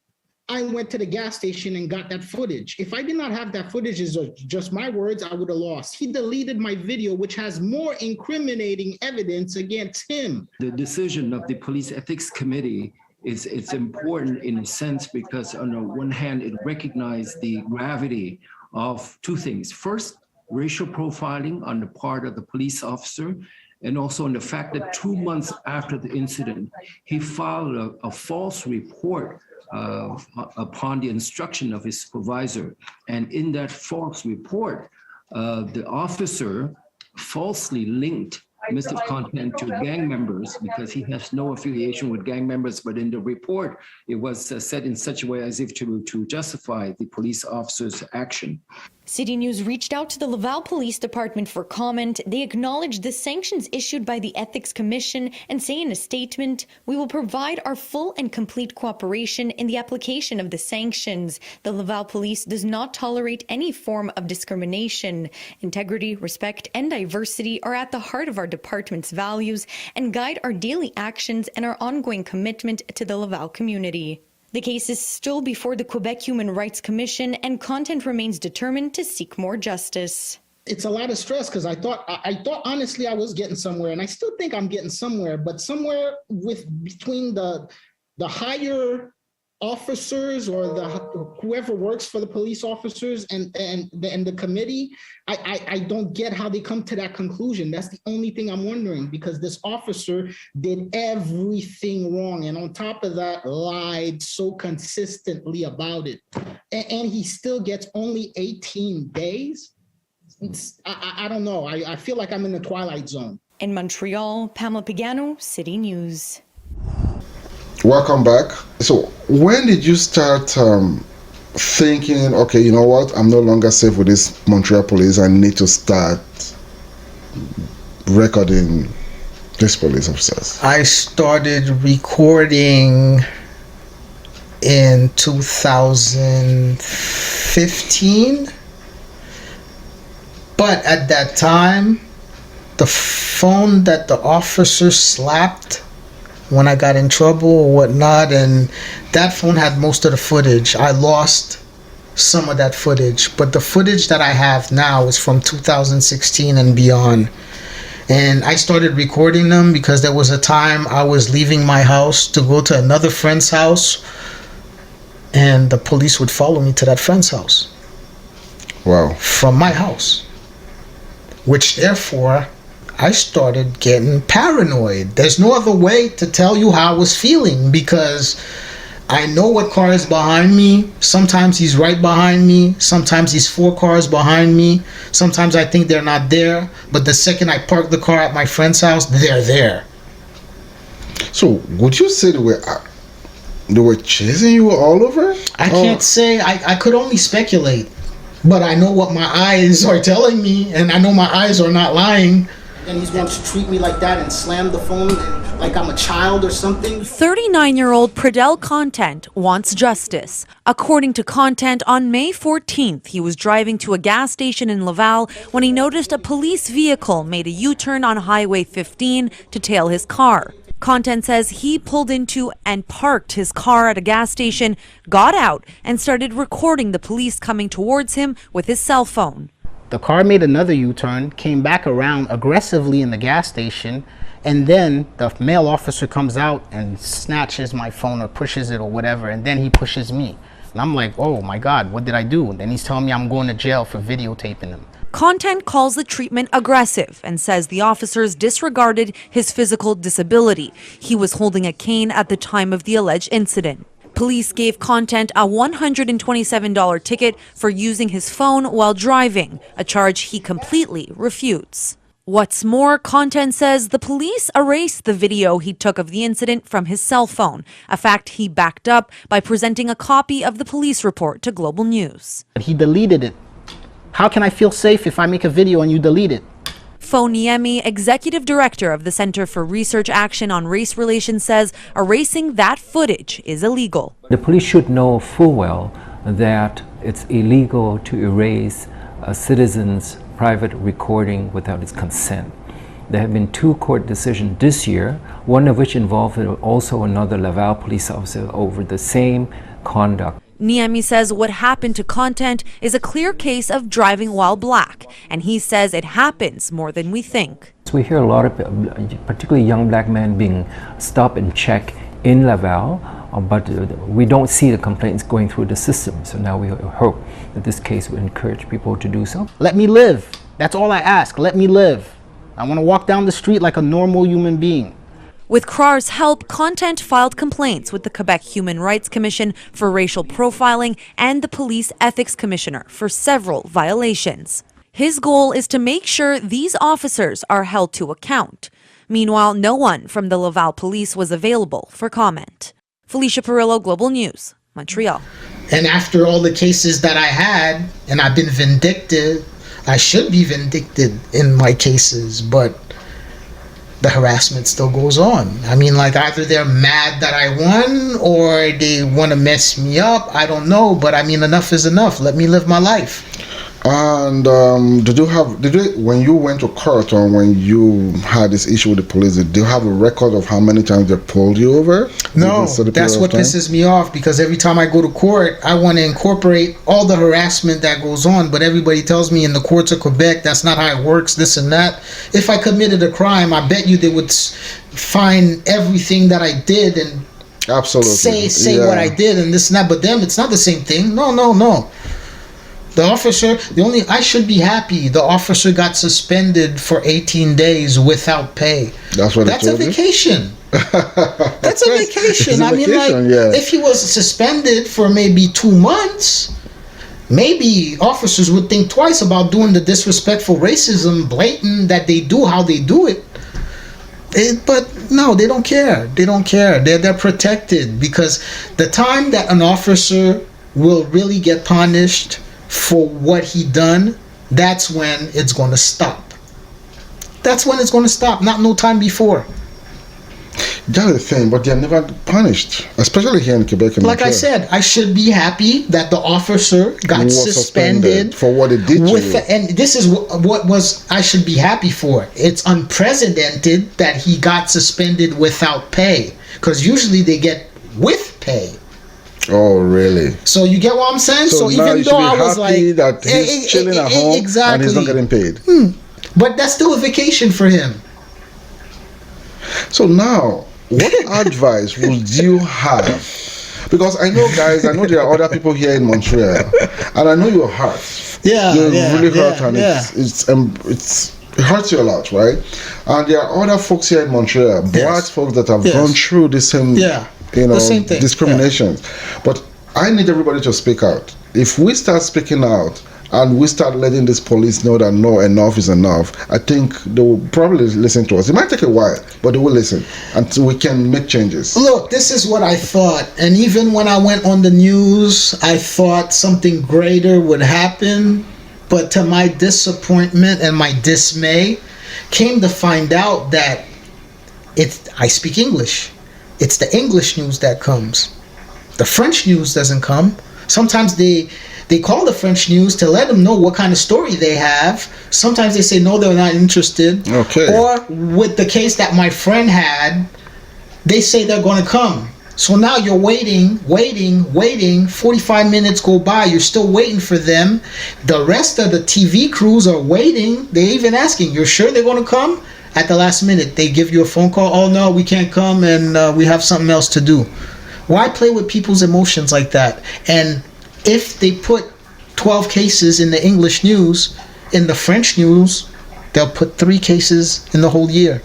I went to the gas station and got that footage. If I did not have that footage, is just my words, I would have lost. He deleted my video, which has more incriminating evidence against him. The decision of the Police Ethics Committee it's important in a sense because on the one hand, it recognized the gravity of two things. First, racial profiling on the part of the police officer, and also in the fact that 2 months after the incident, he filed a false report upon the instruction of his supervisor. And in that false report, the officer falsely linked Mr. Content to gang members because he has no affiliation with gang members, but in the report, it was said in such a way as if to justify the police officer's action. City News reached out to the Laval Police Department for comment. They acknowledged the sanctions issued by the Ethics Commission and say in a statement, "We will provide our full and complete cooperation in the application of the sanctions. The Laval Police does not tolerate any form of discrimination. Integrity, respect, and diversity are at the heart of our department's values and guide our daily actions and our ongoing commitment to the Laval community." The case is still before the Quebec Human Rights Commission, and content remains determined to seek more justice. It's a lot of stress because I thought honestly I was getting somewhere, and I still think I'm getting somewhere, but somewhere between the higher officers or whoever works for the police officers and the committee, I don't get how they come to that conclusion. That's the only thing I'm wondering, because this officer did everything wrong, and on top of that, lied so consistently about it, and he still gets only 18 days. I don't know. I feel like I'm in the twilight zone. In Montreal, Pamela Pagano, City News. Welcome back. So when did you start thinking, okay, you know what, I'm no longer safe with this Montreal police, I need to start recording these police officers? I started recording in 2015, but at that time, the phone that the officer slapped when I got in trouble or whatnot, and that phone had most of the footage. I lost some of that footage, but the footage that I have now is from 2016 and beyond. And I started recording them because there was a time I was leaving my house to go to another friend's house, and the police would follow me to that friend's house. Wow. From my house, which therefore I started getting paranoid. There's no other way to tell you how I was feeling, because I know what car is behind me. Sometimes he's right behind me. Sometimes he's 4 cars behind me. Sometimes I think they're not there, but the second I park the car at my friend's house, they're there. So would you say they were chasing you all over? I can't say. I could only speculate, but I know what my eyes are telling me, and I know my eyes are not lying. And he's going to treat me like that and slam the phone like I'm a child or something. 39-year-old Pradel Content wants justice. According to Content, on May 14th, he was driving to a gas station in Laval when he noticed a police vehicle made a U-turn on Highway 15 to tail his car. Content says he pulled into and parked his car at a gas station, got out, and started recording the police coming towards him with his cell phone. The car made another U-turn, came back around aggressively in the gas station, and then the male officer comes out and snatches my phone or pushes it or whatever, and then he pushes me. And I'm like, oh my God, what did I do? And then he's telling me I'm going to jail for videotaping him. Content calls the treatment aggressive and says the officers disregarded his physical disability. He was holding a cane at the time of the alleged incident. Police gave Content a $127 ticket for using his phone while driving, a charge he completely refutes. What's more, Content says the police erased the video he took of the incident from his cell phone, a fact he backed up by presenting a copy of the police report to Global News. He deleted it. How can I feel safe if I make a video and you delete it? Foniemi, executive director of the Center for Research Action on Race Relations, says erasing that footage is illegal. The police should know full well that it's illegal to erase a citizen's private recording without his consent. There have been 2 court decisions this year, one of which involved also another Laval police officer over the same conduct. Niemi says what happened to Content is a clear case of driving while black, and he says it happens more than we think. So we hear a lot of particularly young black men being stopped and checked in Laval, but we don't see the complaints going through the system. So now we hope that this case will encourage people to do so. Let me live. That's all I ask. Let me live. I want to walk down the street like a normal human being. With CRAR's help, Content filed complaints with the Quebec Human Rights Commission for racial profiling and the Police Ethics Commissioner for several violations. His goal is to make sure these officers are held to account. Meanwhile, no one from the Laval police was available for comment. Felicia Perillo, Global News, Montreal. And after all the cases that I had, and I've been vindicted, I should be vindicted in my cases, but the harassment still goes on. I mean, like, either they're mad that I won or they want to mess me up. I don't know, but I mean, enough is enough. Let me live my life. And when you went to court or when you had this issue with the police, did you have a record of how many times they pulled you over? No, that's what pisses me off, because every time I go to court, I want to incorporate all the harassment that goes on, but everybody tells me in the courts of Quebec, that's not how it works, this and that. If I committed a crime, I bet you they would find everything that I did and absolutely say what I did and this and that, but them, it's not the same thing. No. The officer, I should be happy the officer got suspended for 18 days without pay. That's what That's a vacation. That's a vacation. I mean, like, if he was suspended for maybe 2 months, maybe officers would think twice about doing the disrespectful racism, blatant, that they do how they do it. But no, they don't care. They don't care. They're protected, because the time that an officer will really get punished for what he done, that's when it's going to stop. That's when it's going to stop, not no time before. That's the thing, but they're never punished, especially here in Quebec. And like Montreal. I said, I should be happy that the officer got suspended for what it did to you. And this is what was I should be happy for. It's unprecedented that he got suspended without pay, because usually they get with pay. Oh, really? So you get what I'm saying? So even though I was like, that he's chilling at home and he's not getting paid. But that's still a vacation for him. So now, what advice would you have? Because I know, guys, I know there are other people here in Montreal, and I know your heart. You're really hurt, and it hurts you a lot, right? And there are other folks here in Montreal, black folks that have gone through the same. Same thing. Discriminations. But I need everybody to speak out. If we start speaking out and we start letting this police know that no, enough is enough, I think they will probably listen to us. It might take a while, but they will listen until we can make changes. Look, this is what I thought. And even when I went on the news, I thought something greater would happen. But to my disappointment and my dismay, came to find out that I speak English. It's the English news that comes. The French news doesn't come. Sometimes they call the French news to let them know what kind of story they have. Sometimes they say no, they're not interested. Okay. Or with the case that my friend had, they say they're going to come. So now you're waiting. 45 minutes go by. You're still waiting for them. The rest of the TV crews are waiting. They're even asking, you're sure they're going to come? At the last minute, they give you a phone call. Oh, no, we can't come, and we have something else to do. Why play with people's emotions like that? And if they put 12 cases in the English news, in the French news, they'll put 3 cases in the whole year.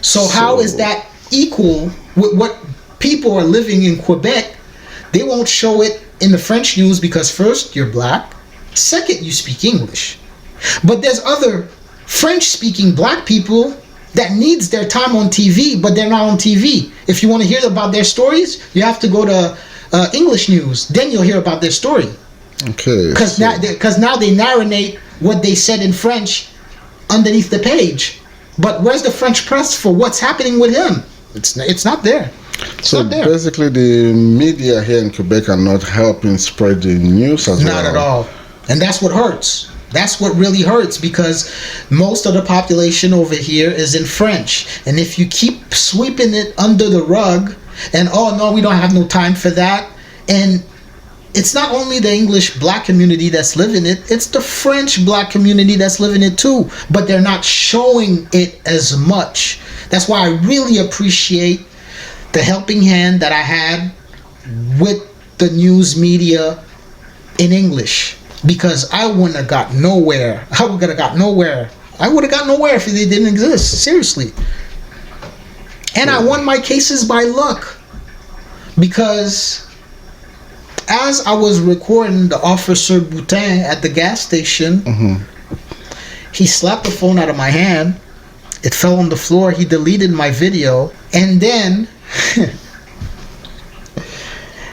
So how is that equal with what people are living in Quebec They won't show it in the French news because first, you're black. Second, you speak English. But there's other French-speaking black people that needs their time on TV, but they're not on TV. If you want to hear about their stories, you have to go to English news. Then you'll hear about their story. Okay. Because now they narrate what they said in French underneath the page. But where's the French press for what's happening with him? It's not there. So basically, the media here in Quebec are not helping spread the news as well. Not at all. And that's what hurts. That's what really hurts, because most of the population over here is in French. And if you keep sweeping it under the rug and, oh, no, we don't have no time for that. And it's not only the English black community that's living it, it's the French black community that's living it too. But they're not showing it as much. That's why I really appreciate the helping hand that I had with the news media in English. Because I wouldn't have got nowhere. I would have got nowhere. I would have got nowhere if they didn't exist. Seriously. And I won my cases by luck. Because as I was recording the officer Boutin at the gas station, he slapped the phone out of my hand. It fell on the floor. He deleted my video. And then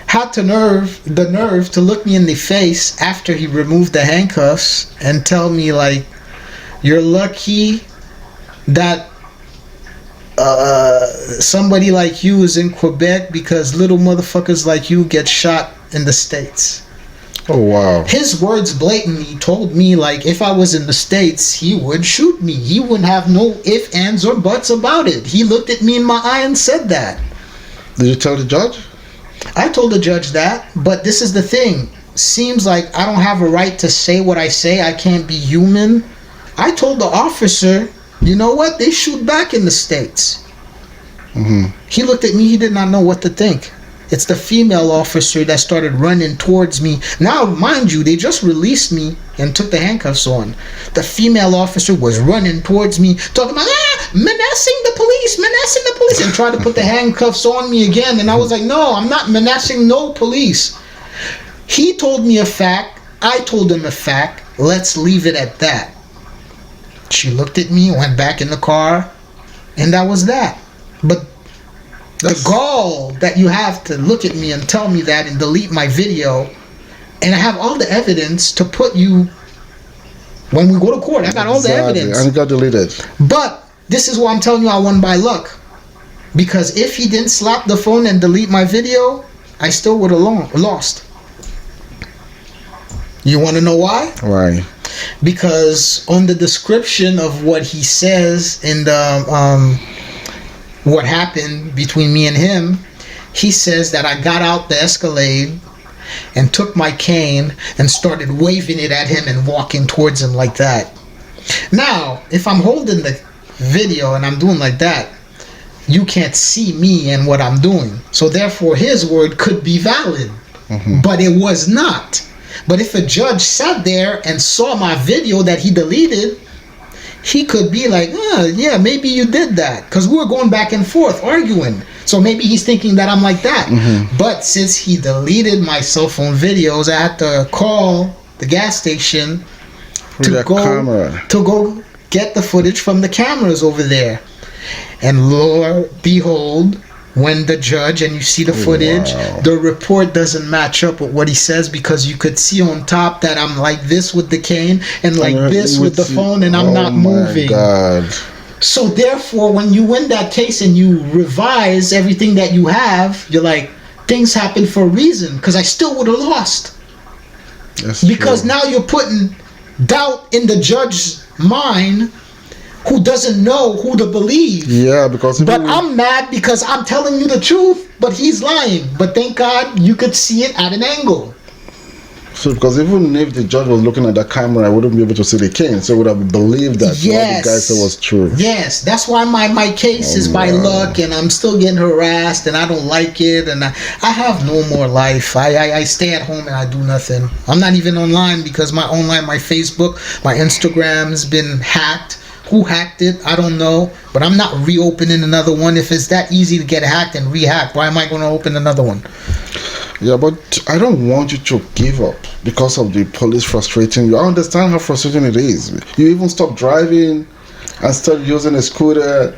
had the nerve to look me in the face after he removed the handcuffs and tell me, like, you're lucky that somebody like you is in Quebec, because little motherfuckers like you get shot in the States. Oh, wow. His words blatantly told me, like, if I was in the States, he would shoot me. He wouldn't have no ifs, ands, or buts about it. He looked at me in my eye and said that. Did you tell the judge? I told the judge that, but this is the thing. Seems like I don't have a right to say what I say. I can't be human. I told the officer, you know what? They shoot back in the States. He looked at me. He did not know what to think. It's the female officer that started running towards me. Now, mind you, they just released me and took the handcuffs on. The female officer was running towards me, talking about, menacing the police, and tried to put the handcuffs on me again. And I was like, no, I'm not menacing no police. He told me a fact. I told him a fact. Let's leave it at that. She looked at me, went back in the car, and that was that. But the gall that you have to look at me and tell me that and delete my video, and I have all the evidence to put you, when we go to court, I got all the evidence. And it got deleted. But this is why I'm telling you I won by luck. Because if he didn't slap the phone and delete my video, I still would have lost. You want to know why? Why? Because on the description of what he says in the what happened between me and him, he says that I got out the Escalade and took my cane and started waving it at him and walking towards him like that. Now, if I'm holding the video and I'm doing like that, you can't see me and what I'm doing. So therefore, his word could be valid, but it was not. But if a judge sat there and saw my video that he deleted, he could be like, yeah, maybe you did that. Because we were going back and forth arguing. So maybe he's thinking that I'm like that. But since he deleted my cell phone videos, I had to call the gas station to go get the footage from the cameras over there. And Lord behold, when the judge, and you see the footage, the report doesn't match up with what he says, because you could see on top that I'm like this with the cane and like this with the phone, and I'm not moving. God. So therefore, when you win that case and you revise everything that you have, you're like, things happen for a reason, because I still would have lost. That's because true. Now you're putting doubt in the judge's mind, who doesn't know who to believe. Yeah, because... But I'm mad because I'm telling you the truth, but he's lying. But thank God you could see it at an angle. So, because even if the judge was looking at the camera, I wouldn't be able to see the cane. So, would have believed that what the guy said was true. Yes, that's why my case is by luck, and I'm still getting harassed, and I don't like it, and I have no more life. I stay at home and I do nothing. I'm not even online, because my Facebook, my Instagram has been hacked. Who hacked it? I don't know. But I'm not reopening another one. If it's that easy to get hacked and rehacked, why am I going to open another one? Yeah, but I don't want you to give up because of the police frustrating you. I understand how frustrating it is. You even stop driving and start using a scooter.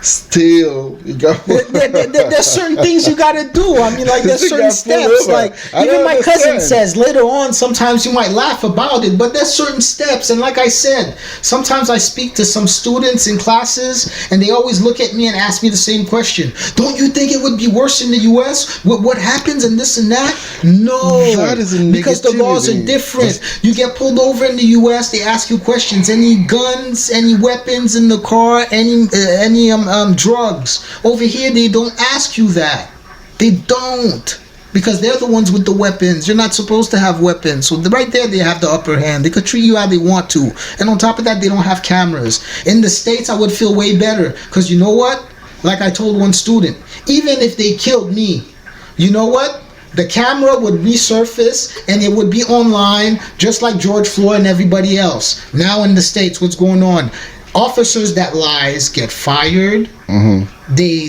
Still, you got. There's certain things you gotta do. I mean, like there's certain steps. Like even my cousin says later on, sometimes you might laugh about it, but there's certain steps. And like I said, sometimes I speak to some students in classes, and they always look at me and ask me the same question. Don't you think it would be worse in the U.S. with what happens and this and that? No, that is because the laws are different. You get pulled over in the U.S., they ask you questions: any guns, any weapons in the car, any drugs. Over here they don't ask you that. They don't, because they're the ones with the weapons. You're not supposed to have weapons. So right there they have the upper hand. They could treat you how they want to. And on top of that, they don't have cameras. In the States, I would feel way better, because you know what, like I told one student, even if they killed me, you know what, the camera would resurface and it would be online just like George Floyd and everybody else. Now in the States, what's going on? Officers that lies get fired. They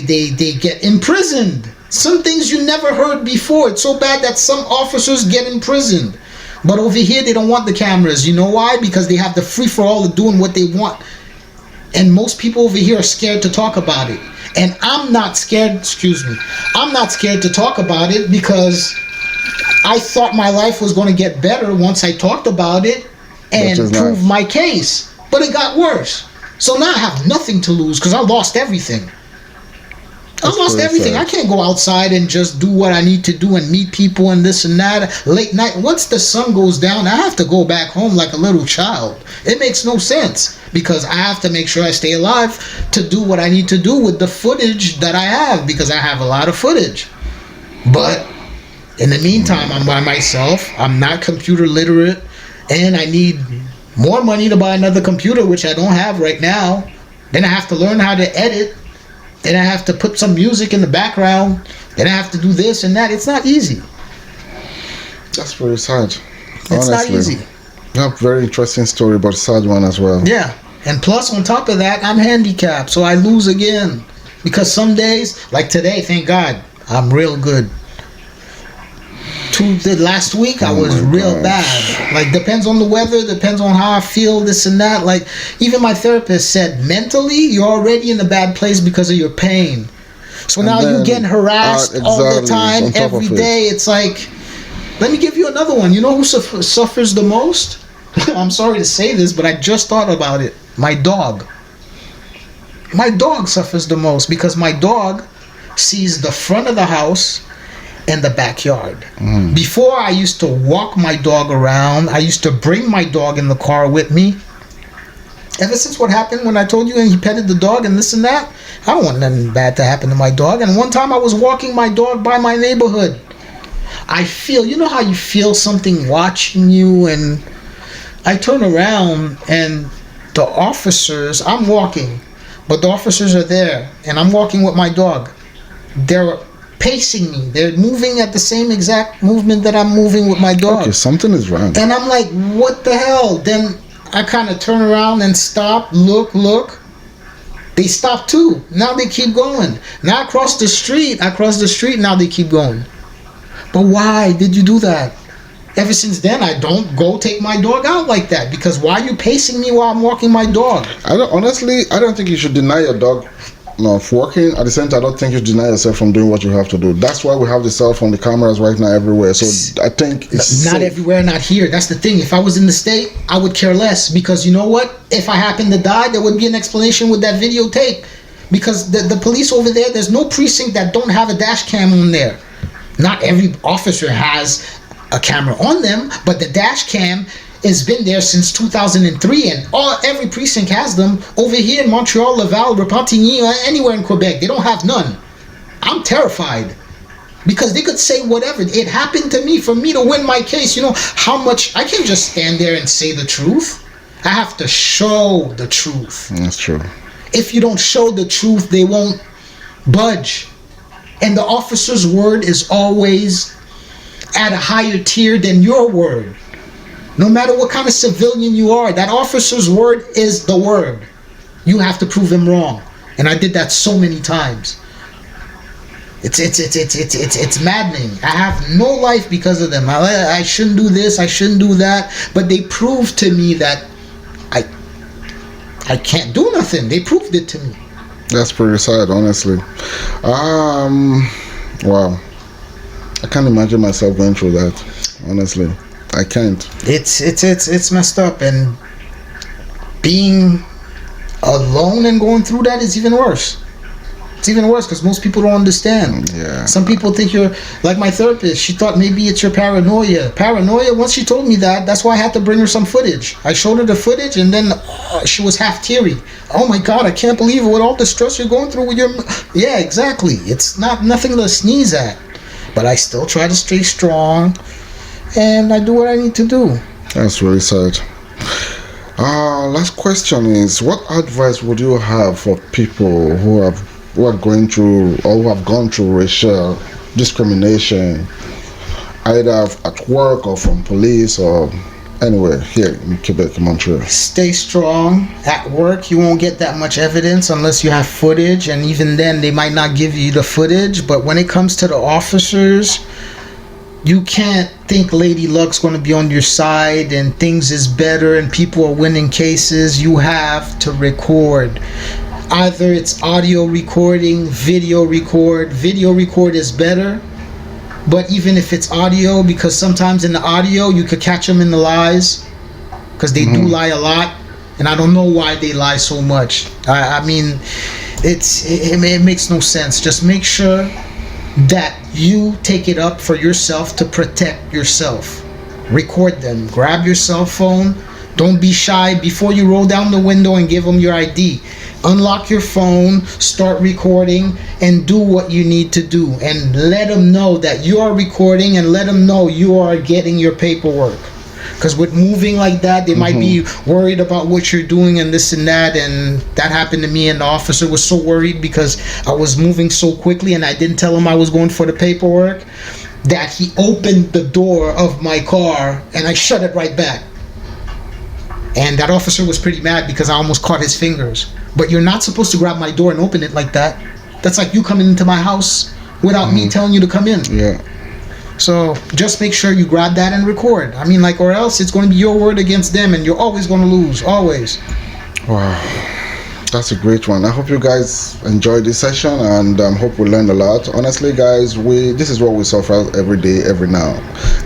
get imprisoned. Some things you never heard before. It's so bad that some officers get imprisoned. But over here they don't want the cameras. You know why? Because they have the free-for-all of doing what they want. And most people over here are scared to talk about it. And I'm not scared, I'm not scared to talk about it, because I thought my life was going to get better once I talked about it and proved my case. But it got worse. So now I have nothing to lose, because I lost everything. I lost everything. I can't go outside and just do what I need to do and meet people and this and that. Late night, once the sun goes down, I have to go back home like a little child. It makes no sense, because I have to make sure I stay alive to do what I need to do with the footage that I have, because I have a lot of footage. But in the meantime, I'm by myself. I'm not computer literate, and I need more money to buy another computer, which I don't have right now. Then I have to learn how to edit. Then I have to put some music in the background. Then I have to do this and that. It's not easy. That's very sad. It's not easy. You have a very interesting story, but sad one as well. Yeah. And plus, on top of that, I'm handicapped, so I lose again. Because some days, like today, thank God, I'm real good. The last week I was real bad. Like, depends on the weather, depends on how I feel, this and that. Like, even my therapist said, mentally you're already in a bad place because of your pain. So now you're getting harassed all the time, every day. It's like, let me give you another one. You know who suffers the most? I'm sorry to say this, but I just thought about it. My dog. My dog suffers the most, because my dog sees the front of the house and the backyard. Before, I used to walk my dog around. I used to bring my dog in the car with me. Ever since what happened when I told you and he petted the dog and this and that, I don't want nothing bad to happen to my dog. And one time I was walking my dog by my neighborhood. I feel, you know how you feel something watching you, and I turn around and the officers, I'm walking, but the officers are there, and I'm walking with my dog. They're pacing me. They're moving at the same exact movement that I'm moving with my dog. Okay, something is wrong. And I'm like, what the hell? Then I kind of turn around and stop, look. They stop too. Now they keep going. Now I cross the street, now they keep going. But why did you do that? Ever since then, I don't go take my dog out like that, because why are you pacing me while I'm walking my dog? I don't think you should deny your dog walking. At the same time, I don't think you deny yourself from doing what you have to do. That's why we have the cell phone, the cameras right now everywhere. So I think it's not safe. Everywhere, not here. That's the thing. If I was in the state, I would care less, because you know what? If I happen to die, there would be an explanation with that videotape, because the police over there, there's no precinct that don't have a dash cam on there. Not every officer has a camera on them, but the dash cam has been there since 2003, and every precinct has them. Over here in Montreal, Laval, Repentigny, anywhere in Quebec, they don't have none. I'm terrified, because they could say whatever. It happened to me. For me to win my case, you know how much I can't just stand there and say the truth. I have to show the truth. That's true. If you don't show the truth, they won't budge. And the officer's word is always at a higher tier than your word. No matter what kind of civilian you are, that officer's word is the word. You have to prove him wrong. And I did that so many times. It's maddening. I have no life because of them. I shouldn't do this, I shouldn't do that, but they proved to me that I can't do nothing. They proved it to me. That's pretty sad, honestly. Wow. I can't imagine myself going through that. Honestly, I can't. It's messed up, and being alone and going through that is even worse. It's even worse because most people don't understand. Yeah. Some people think you're like my therapist. She thought maybe it's your paranoia. Once she told me that, that's why I had to bring her some footage. I showed her the footage, and then she was half teary. Oh my God, I can't believe it with all the stress you're going through with your... Yeah, exactly. It's nothing to sneeze at. But I still try to stay strong, and I do what I need to do. That's really sad. Last question is, what advice would you have for people who are going through or who have gone through racial discrimination, either at work or from police or anywhere here in Quebec, Montreal? Stay strong. At work, you won't get that much evidence unless you have footage, and even then, they might not give you the footage. But when it comes to the officers, you can't think Lady Luck's going to be on your side and things is better and people are winning cases. You have to record. Either it's audio recording, video record. Video record is better. But even if it's audio, because sometimes in the audio you could catch them in the lies, because they do lie a lot, and I don't know why they lie so much. I mean, it makes no sense. Just make sure that you take it up for yourself to protect yourself. Record them. Grab your cell phone. Don't be shy. Before you roll down the window and give them your ID, unlock your phone, start recording, and do what you need to do. And let them know that you are recording, and let them know you are getting your paperwork. Because with moving like that, they might be worried about what you're doing and this and that. And that happened to me, and the officer was so worried because I was moving so quickly and I didn't tell him I was going for the paperwork, that he opened the door of my car and I shut it right back. And that officer was pretty mad because I almost caught his fingers. But you're not supposed to grab my door and open it like that. That's like you coming into my house without me telling you to come in. Yeah. So just make sure you grab that and record. I mean, like, or else it's going to be your word against them, and you're always going to lose. Always. Wow. That's a great one. I hope you guys enjoyed this session, and hope we learned a lot. Honestly, guys, this is what we suffer every day, every now.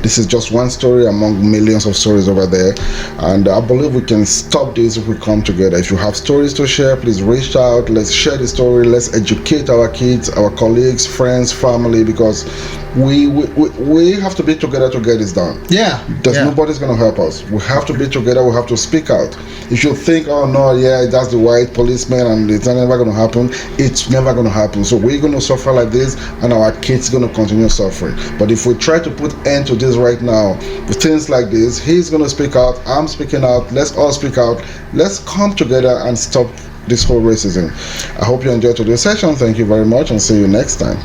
This is just one story among millions of stories over there, and I believe we can stop this if we come together. If you have stories to share, please reach out. Let's share the story. Let's educate our kids, our colleagues, friends, family, because we have to be together to get this done. Nobody's going to help us. We have to be together. We have to speak out. If you think, oh no, yeah, that's the white policeman and it's never going to happen, it's never going to happen. So we're going to suffer like this, and our kids going to continue suffering. But if we try to put end to this right now with things like this, he's going to speak out, I'm speaking out, let's all speak out, let's come together and stop this whole racism. I hope you enjoyed today's session. Thank you very much, and see you next time.